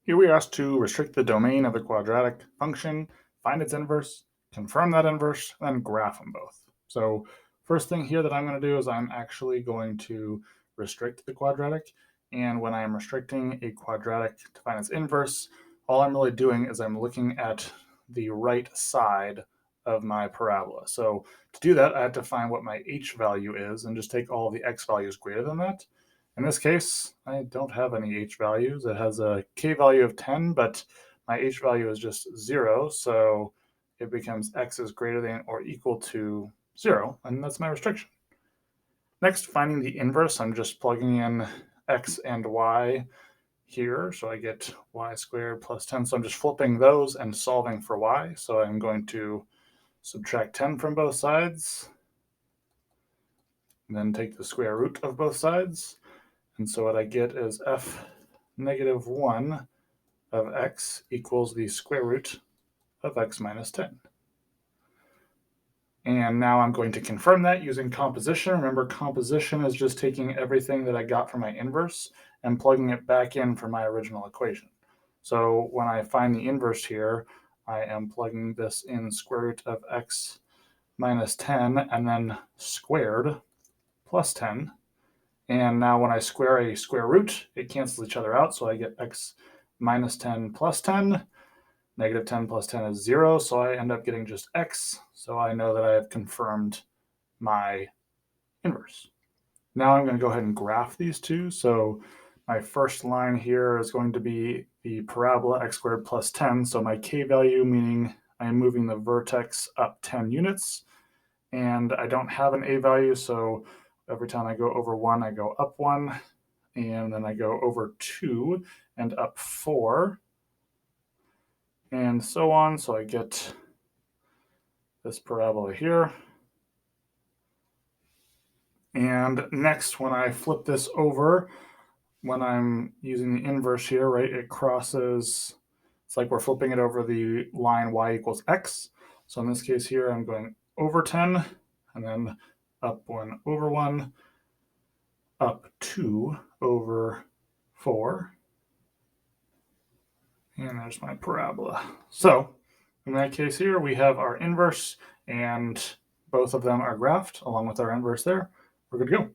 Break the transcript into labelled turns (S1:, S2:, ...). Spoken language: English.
S1: Here we are asked to restrict the domain of a quadratic function, find its inverse, confirm that inverse, and then graph them both. So first thing here that I'm going to do is I'm actually going to restrict the quadratic. And when I'm restricting a quadratic to find its inverse, all I'm really doing is I'm looking at the right side of my parabola. So to do that, I have to find what my h value is and just take all the x values greater than that. In this case, I don't have any h values. It has a k value of 10, but my h value is just 0, so it becomes x is greater than or equal to 0, and that's my restriction. Next, finding the inverse, I'm just plugging in x and y here, so I get y squared plus 10. So I'm just flipping those and solving for y. So I'm going to subtract 10 from both sides, and then take the square root of both sides. And so what I get is f negative 1 of x equals the square root of x minus 10. And now I'm going to confirm that using composition. Remember, composition is just taking everything that I got from my inverse and plugging it back in for my original equation. So when I find the inverse here, I am plugging this in square root of x minus 10 and then squared plus 10. And now when I square a square root, it cancels each other out. So I get x minus 10 plus 10. Negative 10 plus 10 is 0. So I end up getting just x. So I know that I have confirmed my inverse. Now I'm going to go ahead and graph these two. So my first line here is going to be the parabola x squared plus 10. So my k value, meaning I am moving the vertex up 10 units. And I don't have an a value, so every time I go over 1, I go up 1, and then I go over 2 and up 4, and so on. So I get this parabola here. And next, when I flip this over, when I'm using the inverse here, right, it crosses, it's like we're flipping it over the line y equals x. So in this case here, I'm going over 10, and then up 1 over 1, up 2 over 4. And there's my parabola. So in that case here, we have our inverse, and both of them are graphed along with our inverse there. We're good to go.